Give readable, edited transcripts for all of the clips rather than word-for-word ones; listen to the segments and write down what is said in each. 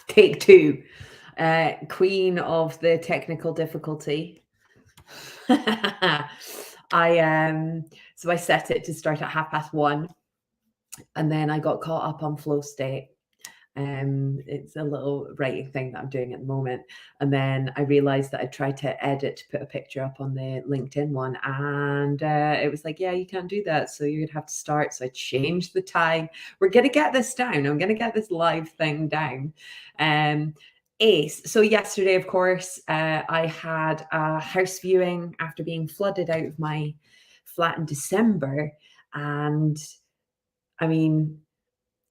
Take two. Queen of the technical difficulty. So I set it to start at 1:30, and then I got caught up on flow state. It's a little writing thing that I'm doing at the moment. And then I realized that I tried to edit to put a picture up on the LinkedIn one, and it was like, yeah, you can't do that. So you're gonna have to start. So I changed the time. We're gonna get this down. I'm gonna get this live thing down. Ace. So yesterday, of course, I had a house viewing after being flooded out of my flat in December. And I mean,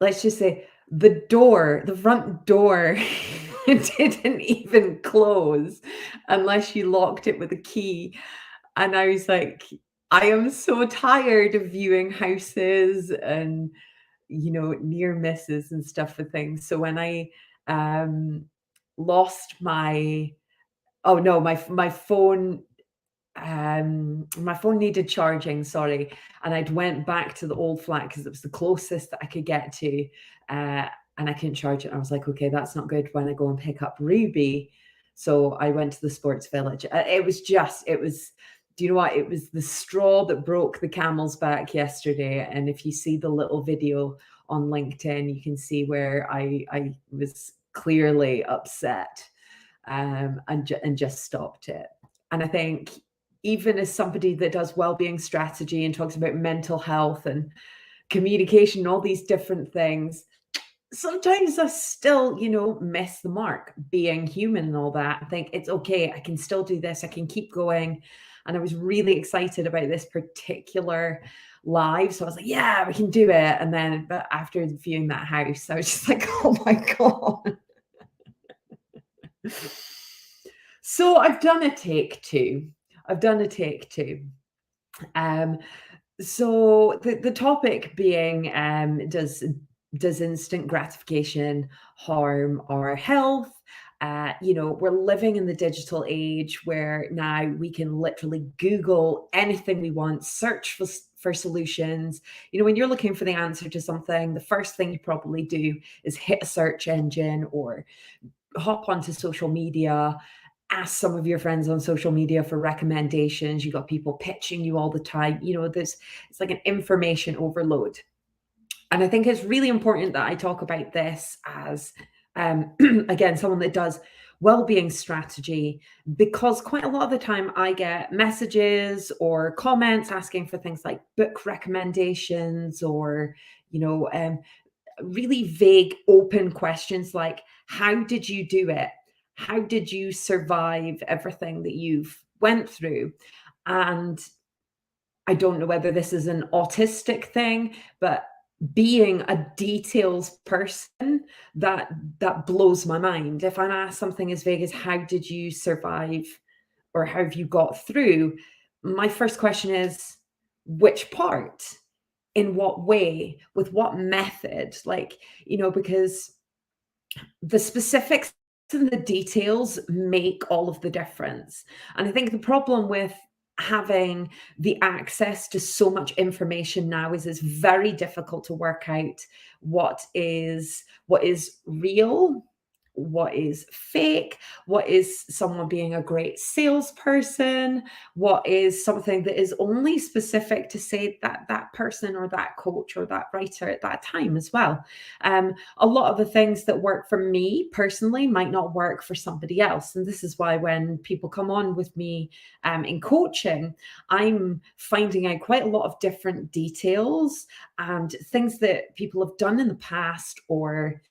let's just say the front door didn't even close unless you locked it with a key. And I was like, I am so tired of viewing houses and, near misses and stuff for things. So when I um lost oh no, my phone needed charging, sorry, and I'd went back to the old flat because it was the closest that I could get to, and I couldn't charge it. I was like, okay, that's not good when I go and pick up Ruby. So I went to the sports village. Do you know what? It was the straw that broke the camel's back yesterday. And if you see the little video on LinkedIn, you can see where I was clearly upset, and just stopped it. And I think even as somebody that does well-being strategy and talks about mental health and communication and all these different things, sometimes I still, miss the mark, being human and all that. I think it's okay. I can still do this. I can keep going. And I was really excited about this particular live. So I was like, yeah, we can do it. And then, but after viewing that house, I was just like, oh my God. So I've done a take two. So the topic being, does instant gratification harm our health? We're living in the digital age where now we can literally Google anything we want, search for solutions. When you're looking for the answer to something, the first thing you probably do is hit a search engine or hop onto social media, ask some of your friends on social media for recommendations. You got people pitching you all the time. It's like an information overload. And I think it's really important that I talk about this as, again, someone that does well-being strategy, because quite a lot of the time I get messages or comments asking for things like book recommendations or, really vague, open questions like, how did you do it? How did you survive everything that you've went through? And I don't know whether this is an autistic thing, but being a details person, that blows my mind. If I'm asked something as vague as how did you survive or how have you got through, my first question is, which part? In what way? With what method? Because the specifics and the details make all of the difference. And I think the problem with having the access to so much information now is it's very difficult to work out what is real, what is fake, what is someone being a great salesperson, what is something that is only specific to say that person or that coach or that writer at that time as well. A lot of the things that work for me personally might not work for somebody else. And this is why when people come on with me in coaching, I'm finding out quite a lot of different details and things that people have done in the past or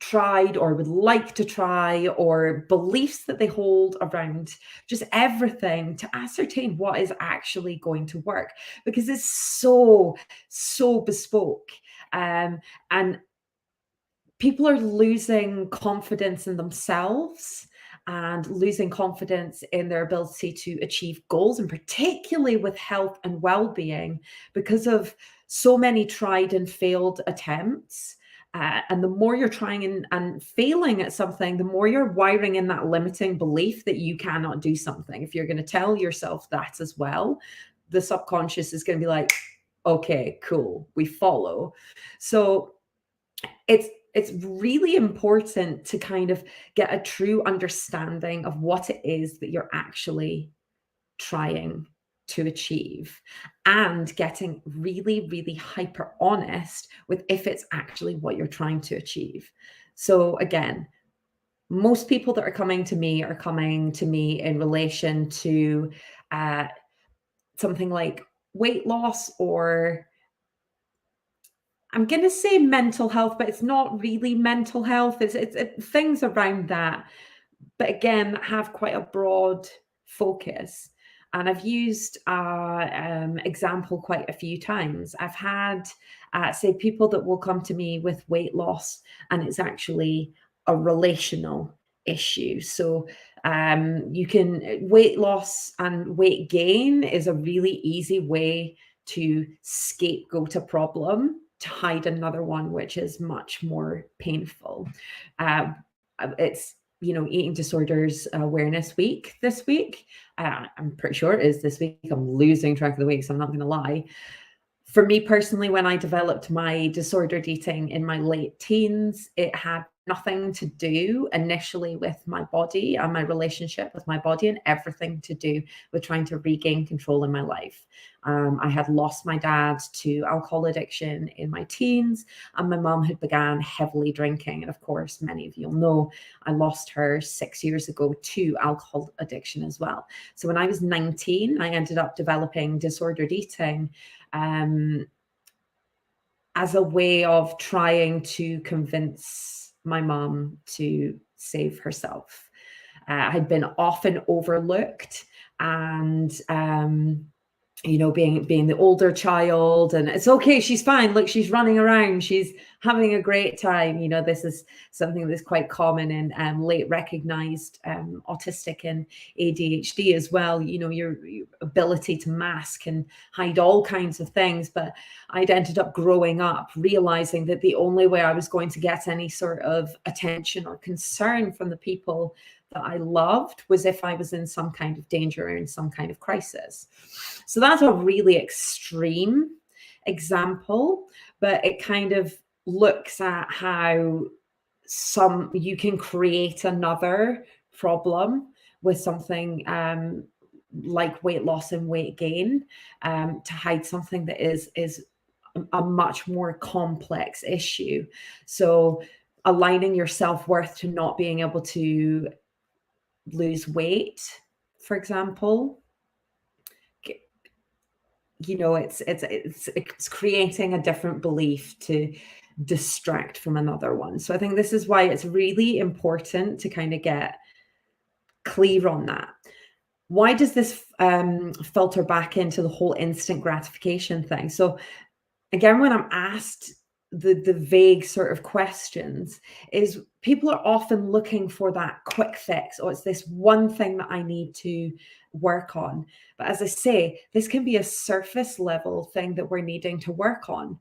tried or would like to try, or beliefs that they hold around just everything to ascertain what is actually going to work, because it's so bespoke. And people are losing confidence in themselves and losing confidence in their ability to achieve goals, and particularly with health and well-being, because of so many tried and failed attempts. And the more you're trying and failing at something, the more you're wiring in that limiting belief that you cannot do something. If you're going to tell yourself that as well, the subconscious is going to be like, okay, cool, we follow. So it's really important to kind of get a true understanding of what it is that you're actually trying to achieve, and getting really, really hyper honest with if it's actually what you're trying to achieve. So again, most people that are coming to me in relation to uh, something like weight loss, or I'm going to say mental health, but it's not really mental health. It's things around that, but again, have quite a broad focus. And I've used example quite a few times. I've had, say, people that will come to me with weight loss, and it's actually a relational issue. So you can weight loss and weight gain is a really easy way to scapegoat a problem to hide another one, which is much more painful. It's Eating disorders awareness week this week. I'm pretty sure it is this week. I'm losing track of the weeks, I'm not going to lie. For me personally, when I developed my disordered eating in my late teens, it had nothing to do initially with my body and my relationship with my body, and everything to do with trying to regain control in my life. I had lost my dad to alcohol addiction in my teens, and my mom had began heavily drinking. And of course, many of you'll know I lost her 6 years ago to alcohol addiction as well. So when I was 19, I ended up developing disordered eating as a way of trying to convince my mom to save herself. Had been often overlooked, and being the older child, and it's okay, she's fine, look, she's running around, she's having a great time. This is something that's quite common in late recognized autistic and ADHD as well. Your ability to mask and hide all kinds of things. But I'd ended up growing up realizing that the only way I was going to get any sort of attention or concern from the people that I loved was if I was in some kind of danger or in some kind of crisis. So that's a really extreme example, but it kind of looks at how you can create another problem with something like weight loss and weight gain, to hide something that is a much more complex issue. So aligning your self-worth to not being able to lose weight, for example, it's creating a different belief to distract from another one. So I think this is why it's really important to kind of get clear on that. Why does this filter back into the whole instant gratification thing? So again, when I'm asked the vague sort of questions, is people are often looking for that quick fix, or it's this one thing that I need to work on. But as I say, this can be a surface level thing that we're needing to work on,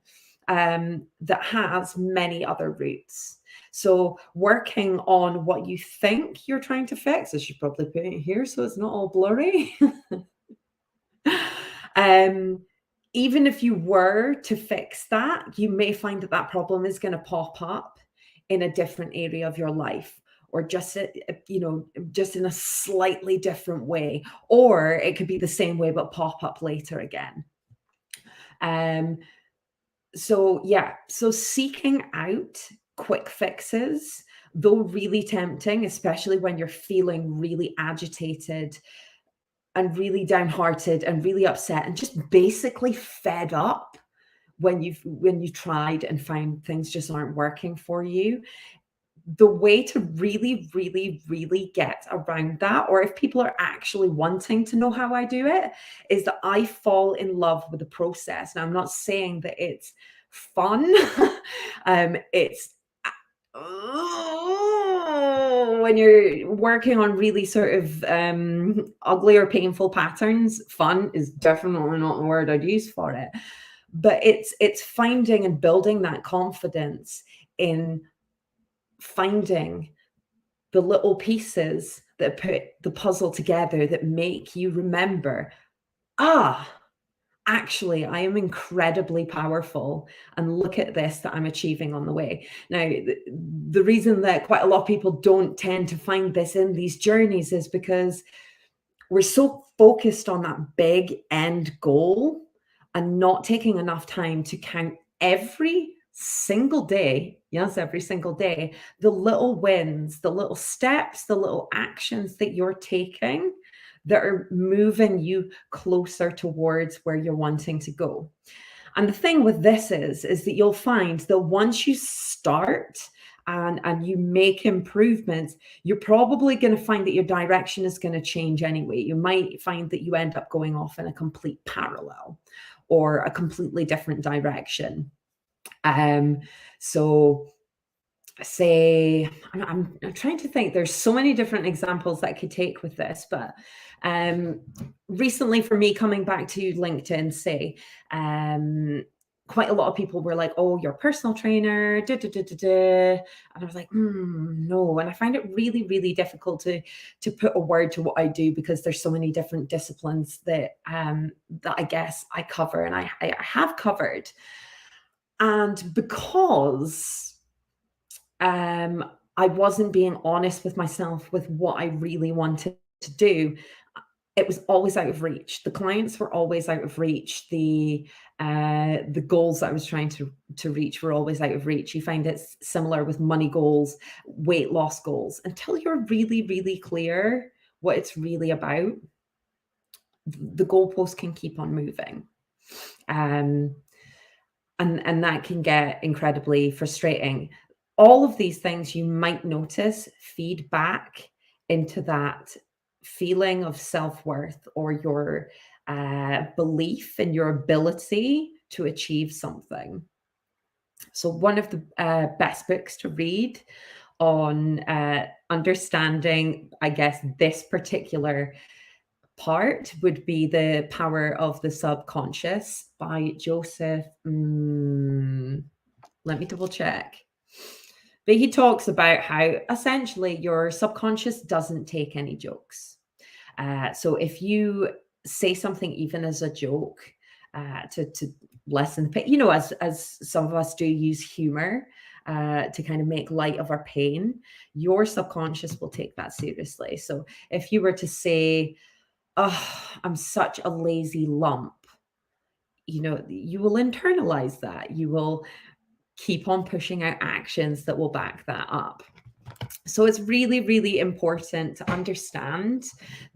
that has many other roots. So working on what you think you're trying to fix, I should probably put it here so it's not all blurry. Even if you were to fix that, you may find that that problem is going to pop up in a different area of your life, or just just in a slightly different way, or it could be the same way but pop up later again. So seeking out quick fixes, though really tempting, especially when you're feeling really agitated and really downhearted and really upset and just basically fed up when you tried and found things just aren't working for you. The way to really, really, really get around that, or if people are actually wanting to know how I do it, is that I fall in love with the process. Now, I'm not saying that it's fun. It's when you're working on really sort of ugly or painful patterns, fun is definitely not the word I'd use for it. But it's finding and building that confidence in finding the little pieces that put the puzzle together that make you remember, actually, I am incredibly powerful, and look at this that I'm achieving on the way. Now, the reason that quite a lot of people don't tend to find this in these journeys is because we're so focused on that big end goal and not taking enough time to count every single day, yes, every single day, the little wins, the little steps, the little actions that you're taking that are moving you closer towards where you're wanting to go. And the thing with this is that you'll find that once you start and you make improvements, you're probably going to find that your direction is going to change anyway. You might find that you end up going off in a complete parallel or a completely different direction. So say, I'm trying to think, there's so many different examples that I could take with this, but recently for me, coming back to LinkedIn, say, quite a lot of people were like, oh, you're a personal trainer, da, da, da, da, da. And I was like, no. And I find it really, really difficult to put a word to what I do, because there's so many different disciplines that that I guess I cover and I have covered. And because I wasn't being honest with myself with what I really wanted to do, it was always out of reach. The clients were always out of reach. The goals that I was trying to reach were always out of reach. You find it's similar with money goals, weight loss goals. Until you're really, really clear what it's really about, the goalpost can keep on moving. And that can get incredibly frustrating. All of these things you might notice feed back into that feeling of self-worth or your belief in your ability to achieve something. So one of the best books to read on understanding, I guess, this particular part would be The Power of the Subconscious by Joseph. Let me double check. But he talks about how essentially your subconscious doesn't take any jokes. So if you say something even as a joke to lessen the pain, you know, as some of us do use humor to kind of make light of our pain, your subconscious will take that seriously. So if you were to say, oh, I'm such a lazy lump, you know, you will internalize that. You will keep on pushing out actions that will back that up. So it's really, really important to understand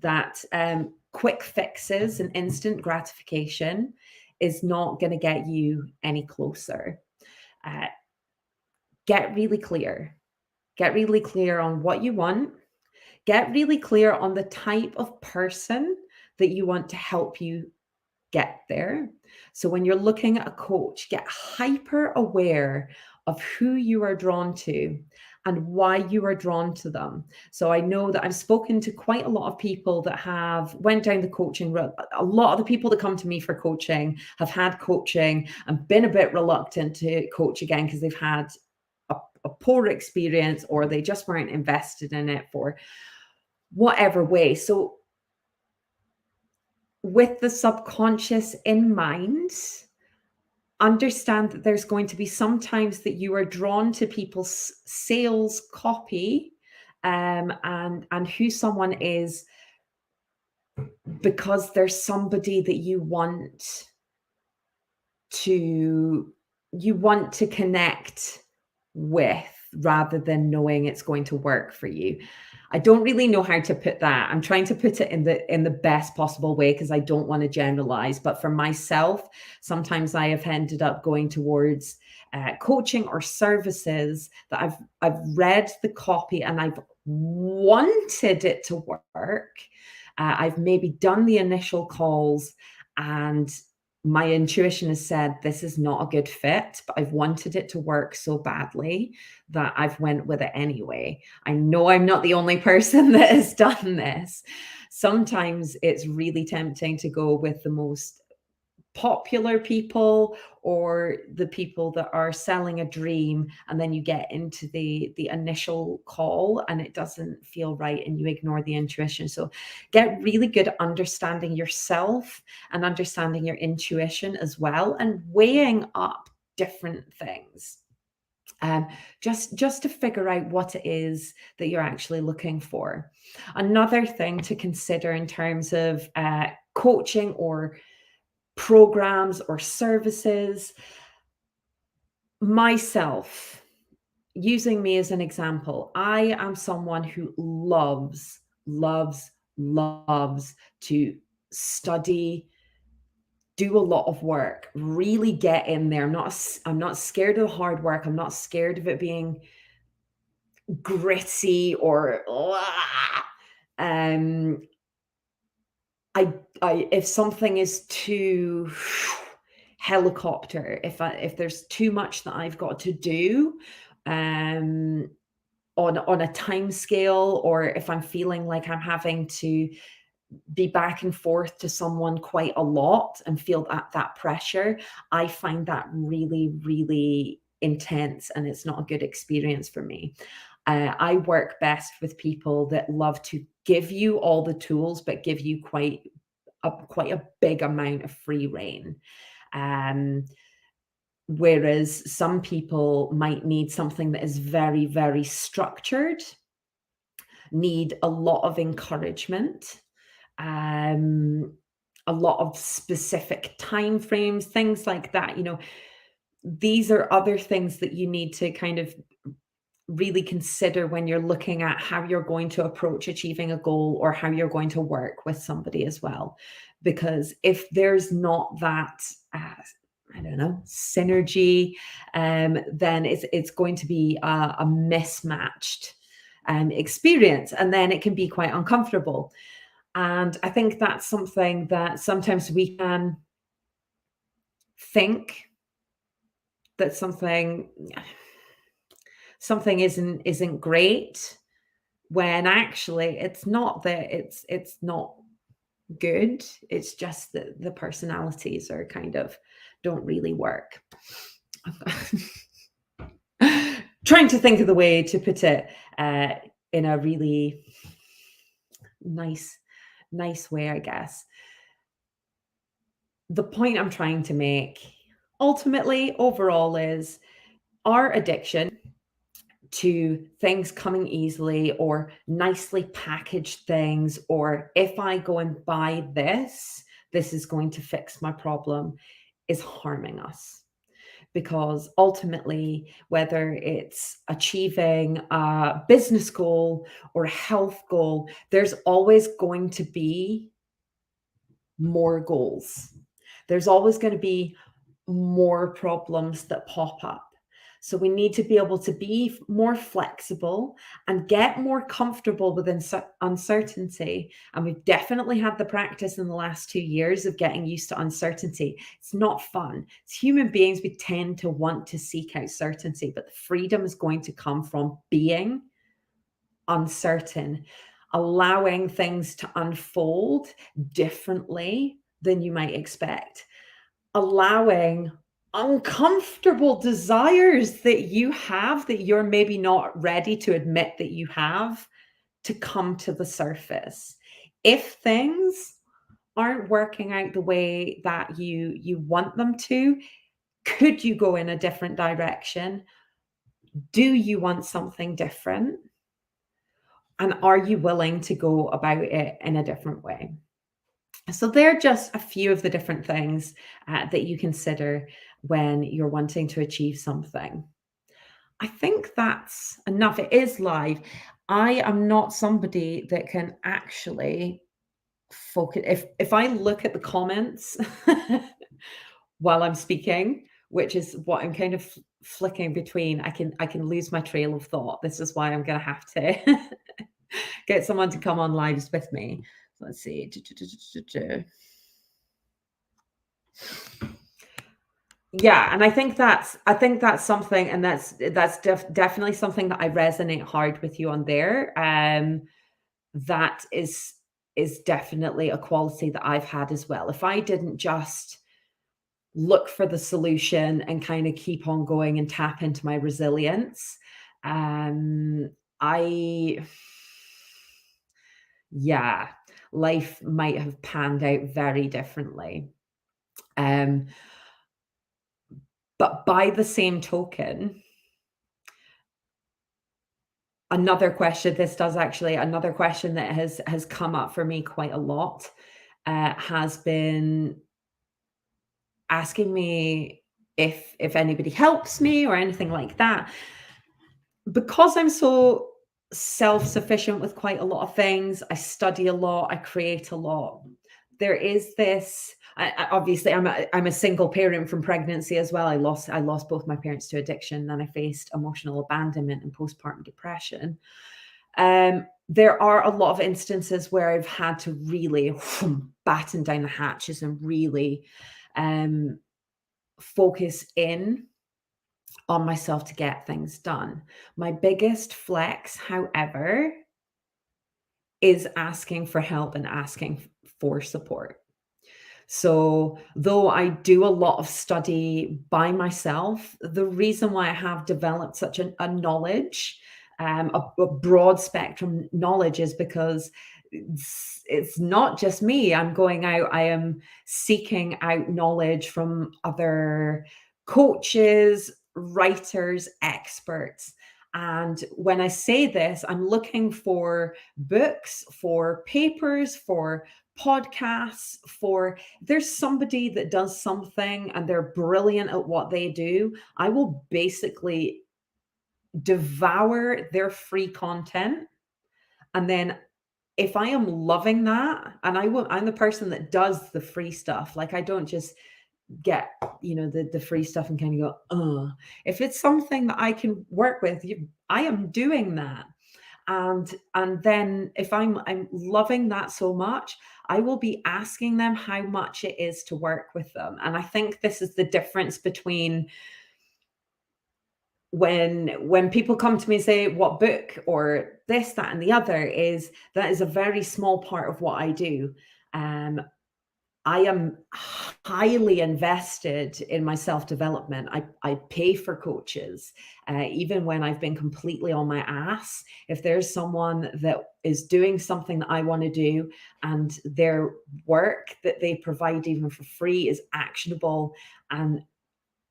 that quick fixes and instant gratification is not going to get you any closer. Get really clear. Get really clear on what you want. Get really clear on the type of person that you want to help you get there. So when you're looking at a coach, get hyper aware of who you are drawn to and why you are drawn to them. So I know that I've spoken to quite a lot of people that have went down the coaching route. A lot of the people that come to me for coaching have had coaching and been a bit reluctant to coach again because they've had a poor experience or they just weren't invested in it for whatever way. So with the subconscious in mind, understand that there's going to be some times that you are drawn to people's sales copy and who someone is because there's somebody that you want to connect with rather than knowing it's going to work for you. I don't really know how to put that. I'm trying to put it in the best possible way because I don't want to generalize. But for myself, sometimes I have ended up going towards coaching or services that I've read the copy and I've wanted it to work. I've maybe done the initial calls and my intuition has said this is not a good fit, but I've wanted it to work so badly that I've went with it anyway. I know I'm not the only person that has done this. Sometimes it's really tempting to go with the most popular people or the people that are selling a dream, and then you get into the initial call and it doesn't feel right and you ignore the intuition. So get really good at understanding yourself and understanding your intuition as well, and weighing up different things. Just to figure out what it is that you're actually looking for. Another thing to consider in terms of coaching or programs or services, myself, using me as an example, I am someone who loves, loves, loves to study, do a lot of work, really get in there. I'm not scared of the hard work. I'm not scared of it being gritty or um I if something is too helicopter, if there's too much that I've got to do um on a time scale, or if I'm feeling like I'm having to be back and forth to someone quite a lot and feel that pressure, I find that really, really intense, and it's not a good experience for me. I work best with people that love to give you all the tools, but give you quite a big amount of free reign. Um, Whereas some people might need something that is very, very structured, need a lot of encouragement, um, a lot of specific time frames, things like that. These are other things that you need to kind of really consider when you're looking at how you're going to approach achieving a goal, or how you're going to work with somebody as well. Because if there's not that, I don't know, synergy, then it's going to be a mismatched experience, and then it can be quite uncomfortable. And I think that's something that sometimes we can think that something isn't great, when actually it's not that it's not good. It's just that the personalities are kind of don't really work. Trying to think of the way to put it in a really nice way, I guess. The point I'm trying to make ultimately overall is our addiction to things coming easily, or nicely packaged things, or if I go and buy this, this is going to fix my problem, is harming us. Because ultimately, whether it's achieving a business goal or a health goal, there's always going to be more goals. There's always going to be more problems that pop up. So we need to be able to be more flexible and get more comfortable with uncertainty. And we've definitely had the practice in the last 2 years of getting used to uncertainty. It's not fun. As human beings, we tend to want to seek out certainty, but the freedom is going to come from being uncertain, allowing things to unfold differently than you might expect, allowing uncomfortable desires that you have, that you're maybe not ready to admit that you have, to come to the surface. If things aren't working out the way that you want them to, could you go in a different direction? Do you want something different? And are you willing to go about it in a different way? So they're just a few of the different things that you consider when you're wanting to achieve something. I think that's enough. It is live. I am not somebody that can actually focus. If I look at the comments while I'm speaking, which is what I'm kind of flicking between, I can lose my trail of thought. This is why I'm going to have to get someone to come on lives with me. Let's see. Yeah, and I think that's something, and that's definitely something that I resonate hard with you on there. That is definitely a quality that I've had as well. If I didn't just look for the solution and kind of keep on going and tap into my resilience. Um, I, yeah, life might have panned out very differently. Um, but by the same token, another question that has come up for me quite a lot, has been asking me if anybody helps me or anything like that. Because I'm so self-sufficient with quite a lot of things, I study a lot, I create a lot. There is this. Obviously, I'm a single parent from pregnancy as well. I lost both my parents to addiction, and I faced emotional abandonment and postpartum depression. There are a lot of instances where I've had to really batten down the hatches and really um, focus in on myself to get things done. My biggest flex, however, is asking for help and asking for support. So, though I do a lot of study by myself, the reason why I have developed such a knowledge, a broad spectrum knowledge, is because it's not just me. I'm going out, I am seeking out knowledge from other coaches, writers, experts. And when I say this, I'm looking for books, for papers, for podcasts, for there's somebody that does something and they're brilliant at what they do. I will basically devour their free content. And then if I am loving that, and I'm the person that does the free stuff. Like, I don't just get, the free stuff and kind of go, if it's something that I can work with, I am doing that. And then if I'm loving that so much, I will be asking them how much it is to work with them. And I think this is the difference between when people come to me and say what book or this, that, and the other, is that is a very small part of what I do. I am highly invested in my self-development. I pay for coaches, even when I've been completely on my ass. If there's someone that is doing something that I want to do and their work that they provide even for free is actionable and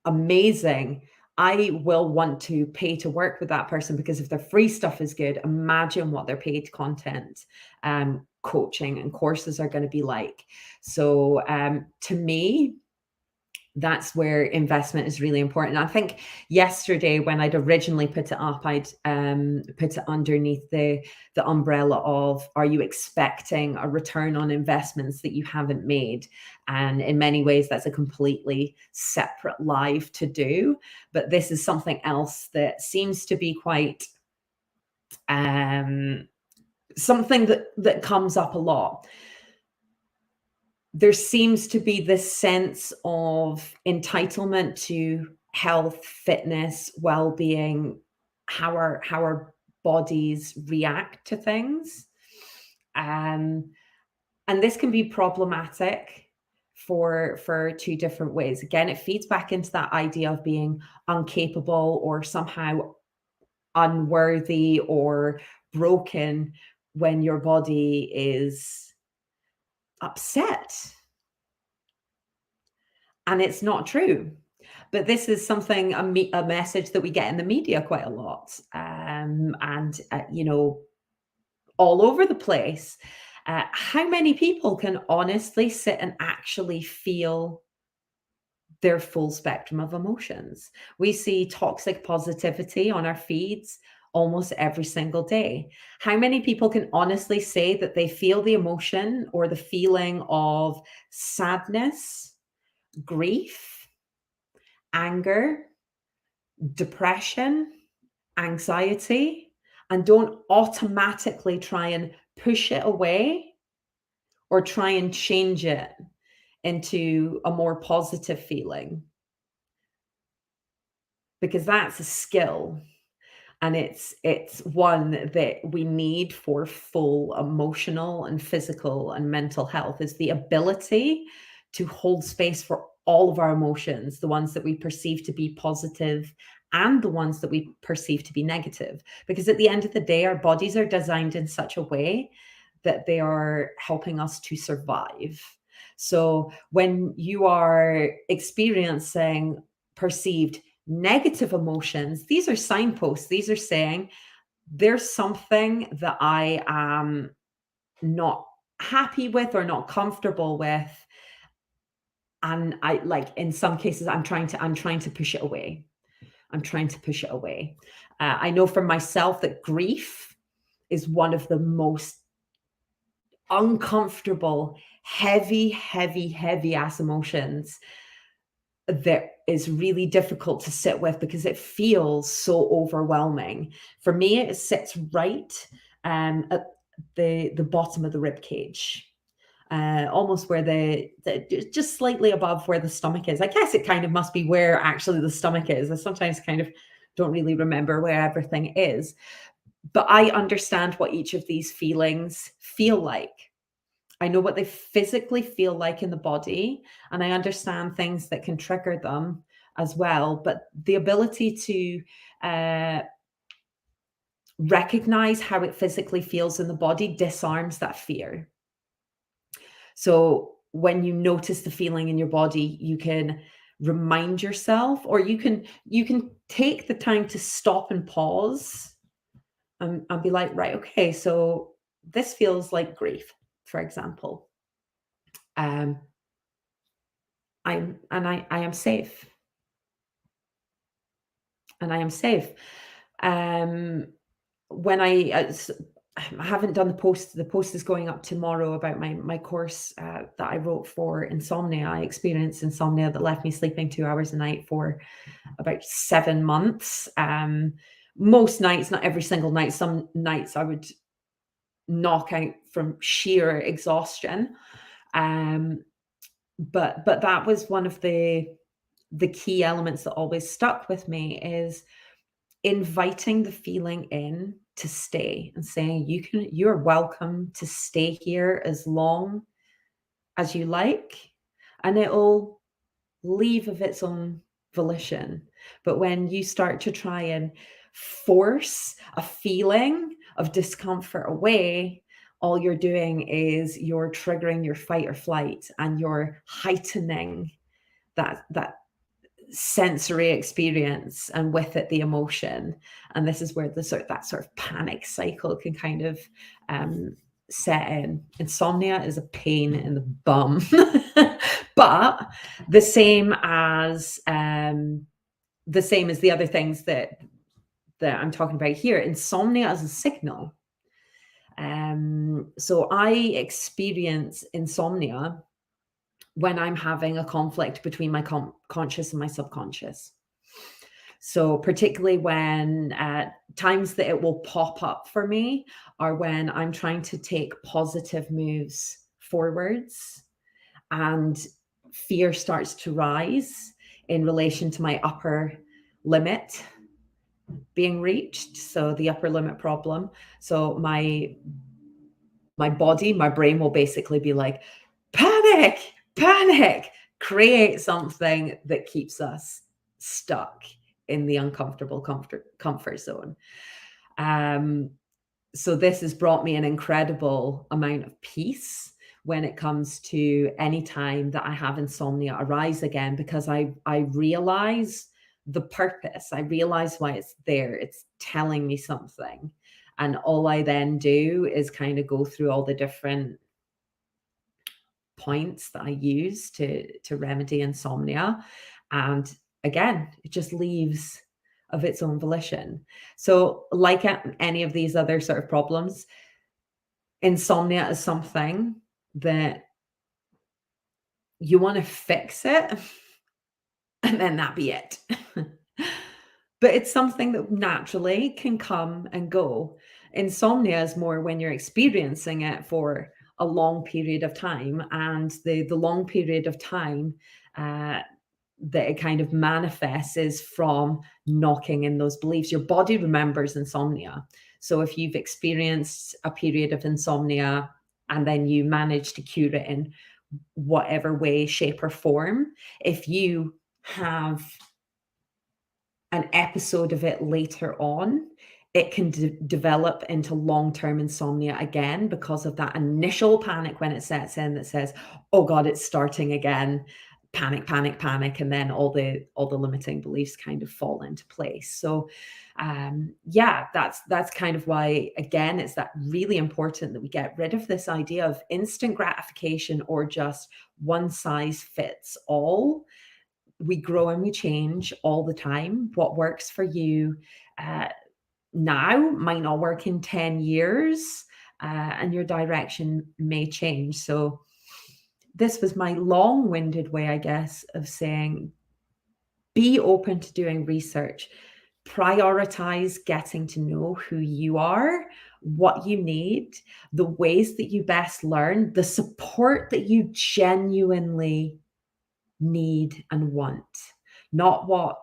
amazing, I will want to pay to work with that person, because if their free stuff is good, imagine what their paid content, coaching and courses are going to be like. So to me, that's where investment is really important. I think yesterday when I'd originally put it up, I'd put it underneath the umbrella of, are you expecting a return on investments that you haven't made? And in many ways, that's a completely separate live to do. But this is something else that seems to be quite something that comes up a lot. There seems to be this sense of entitlement to health, fitness, well-being, how our bodies react to things. And this can be problematic for two different ways. Again, it feeds back into that idea of being incapable or somehow unworthy or broken when your body is upset. And it's not true. But this is something, a message that we get in the media quite a lot, and all over the place. How many people can honestly sit and actually feel their full spectrum of emotions? We see toxic positivity on our feeds almost every single day. How many people can honestly say that they feel the emotion or the feeling of sadness, grief, anger, depression, anxiety, and don't automatically try and push it away or try and change it into a more positive feeling? Because that's a skill, and it's one that we need for full emotional and physical and mental health, is the ability to hold space for all of our emotions, the ones that we perceive to be positive and the ones that we perceive to be negative. Because at the end of the day, our bodies are designed in such a way that they are helping us to survive. So when you are experiencing perceived negative emotions, these are signposts. These are saying there's something that I am not happy with or not comfortable with. And I, like, in some cases, I'm trying to push it away. I'm trying to push it away. I know for myself that grief is one of the most uncomfortable, heavy ass emotions that is really difficult to sit with because it feels so overwhelming. For me, it sits right at the bottom of the rib cage. Almost where the just slightly above where the stomach is. I guess it kind of must be where actually the stomach is. I sometimes kind of don't really remember where everything is, but I understand what each of these feelings feel like. I know what they physically feel like in the body, and I understand things that can trigger them as well. But the ability to recognize how it physically feels in the body disarms that fear. So when you notice the feeling in your body, you can remind yourself, or you can take the time to stop and pause and be like, right, okay, so this feels like grief, for example. Um, I am safe, and I am safe. Um, when I haven't done the post. The post is going up tomorrow about my course that I wrote for insomnia. I experienced insomnia that left me sleeping 2 hours a night for about 7 months. Most nights, not every single night. Some nights I would knock out from sheer exhaustion. But that was one of the key elements that always stuck with me, is inviting the feeling in to stay and saying you're welcome to stay here as long as you like, and it'll leave of its own volition. But when you start to try and force a feeling of discomfort away, all you're doing is you're triggering your fight or flight, and you're heightening that sensory experience, and with it the emotion. And this is where that sort of panic cycle can kind of set in. Insomnia is a pain in the bum. But the same as the other things that I'm talking about here, insomnia as a signal. So I experience insomnia when I'm having a conflict between my conscious and my subconscious. So particularly when times that it will pop up for me are when I'm trying to take positive moves forwards, and fear starts to rise in relation to my upper limit being reached. So the upper limit problem. So my body, my brain will basically be like, panic, panic, create something that keeps us stuck in the uncomfortable comfort zone. So this has brought me an incredible amount of peace when it comes to any time that I have insomnia arise again, because I realize the purpose. I realize why it's there. It's telling me something. And all I then do is kind of go through all the different points that I use to remedy insomnia. And again, it just leaves of its own volition. So like any of these other sort of problems, insomnia is something that you want to fix it and then that be it. But it's something that naturally can come and go. Insomnia is more when you're experiencing it for a long period of time, and the long period of time that it kind of manifests is from knocking in those beliefs. Your body remembers insomnia. So if you've experienced a period of insomnia and then you manage to cure it in whatever way, shape, or form. If you have an episode of it later on, it can develop into long-term insomnia again because of that initial panic when it sets in that says, "Oh God, it's starting again." Panic, panic, panic, and then all the limiting beliefs kind of fall into place. So, yeah, that's kind of why, again, it's that really important that we get rid of this idea of instant gratification or just one size fits all. We grow and we change all the time. What works for you uh, now might not work in 10 years, and your direction may change. So, this was my long winded way, I guess, of saying be open to doing research, prioritize getting to know who you are, what you need, the ways that you best learn, the support that you genuinely need and want, not what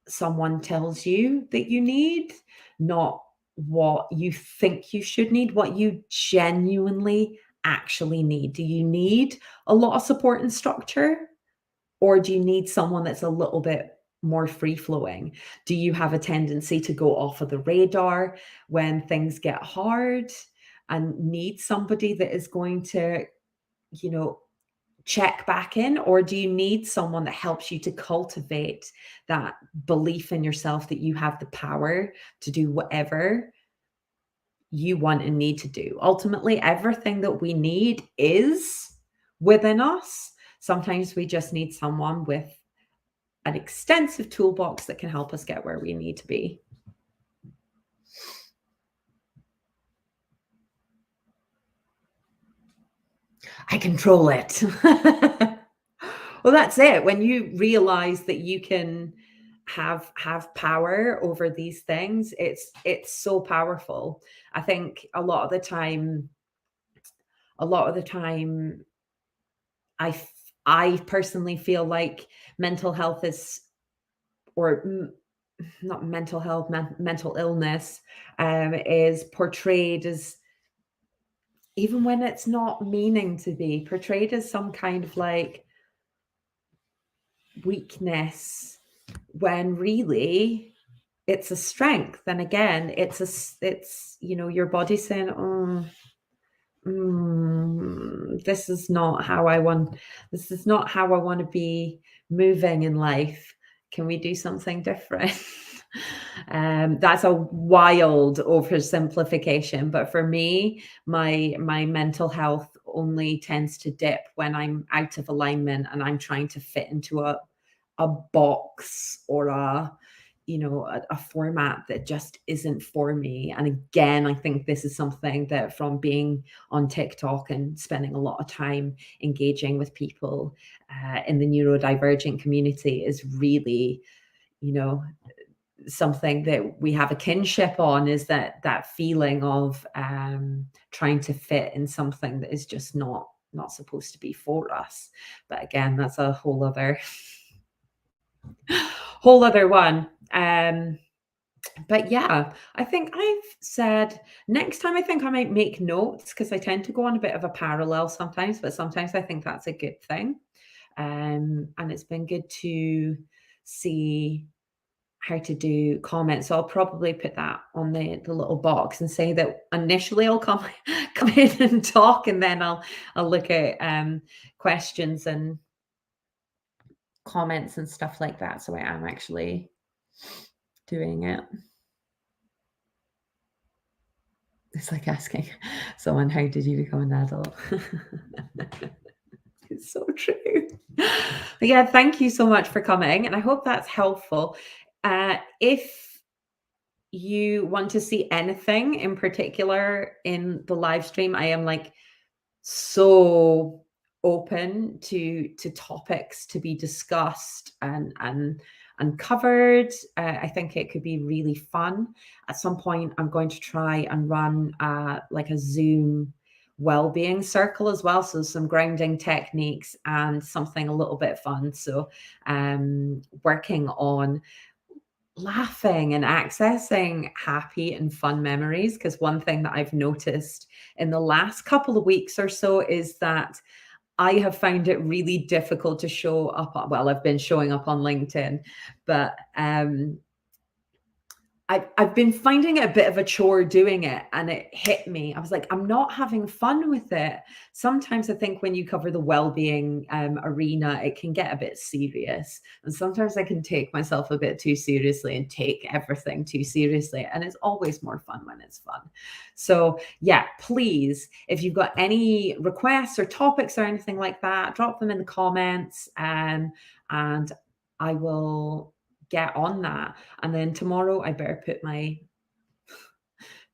someone tells you that you need, not what you think you should need, what you genuinely actually need. Do you need a lot of support and structure? Or do you need someone that's a little bit more free flowing? Do you have a tendency to go off of the radar when things get hard and need somebody that is going to, you know, check back in? Or do you need someone that helps you to cultivate that belief in yourself that you have the power to do whatever you want and need to do? Ultimately, everything that we need is within us. Sometimes we just need someone with an extensive toolbox that can help us get where we need to be. I control it. Well, that's it. When you realize that you can have power over these things, it's so powerful. I think a lot of the time I personally feel like mental health is, or not mental health, mental illness is portrayed as, even when it's not meaning to be, portrayed as some kind of like weakness, when really it's a strength. And again, it's your body saying, "Oh, this is not how I want. This is not how I want to be moving in life. Can we do something different?" That's a wild oversimplification, but for me, my mental health only tends to dip when I'm out of alignment and I'm trying to fit into a box or a format that just isn't for me. And again, I think this is something that, from being on TikTok and spending a lot of time engaging with people in the neurodivergent community, is really, you know, something that we have a kinship on, is that feeling of trying to fit in something that is just not supposed to be for us. But again, that's a whole other one. But yeah, I think I've said, next time I think I might make notes, because I tend to go on a bit of a parallel sometimes, but sometimes I think that's a good thing. And it's been good to see how to do comments. So I'll probably put that on the little box and say that initially I'll come come in and talk, and then I'll look at questions and comments and stuff like that. So I am actually doing it. It's like asking someone, "How did you become an adult?" It's so true. But yeah, thank you so much for coming, and I hope that's helpful. If you want to see anything in particular in the live stream, I am like so open to topics to be discussed and covered. I think it could be really fun. At some point, I'm going to try and run like a Zoom well-being circle as well, so some grounding techniques and something a little bit fun. So working on laughing and accessing happy and fun memories, because one thing that I've noticed in the last couple of weeks or so is that I have found it really difficult to show up well, I've been showing up on LinkedIn, but I've been finding it a bit of a chore doing it, and it hit me. I was like, I'm not having fun with it. Sometimes I think when you cover the well-being arena, it can get a bit serious, and sometimes I can take myself a bit too seriously and take everything too seriously. And it's always more fun when it's fun. So yeah, please, if you've got any requests or topics or anything like that, drop them in the comments, and I will get on that. And then tomorrow I better put my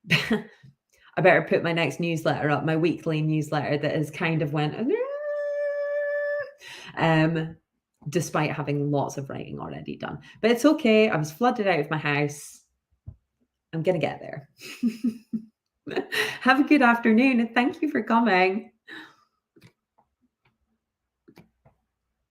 I better put my next newsletter up, my weekly newsletter that has kind of went despite having lots of writing already done. But it's okay. I was flooded out of my house. I'm gonna get there. Have a good afternoon and thank you for coming.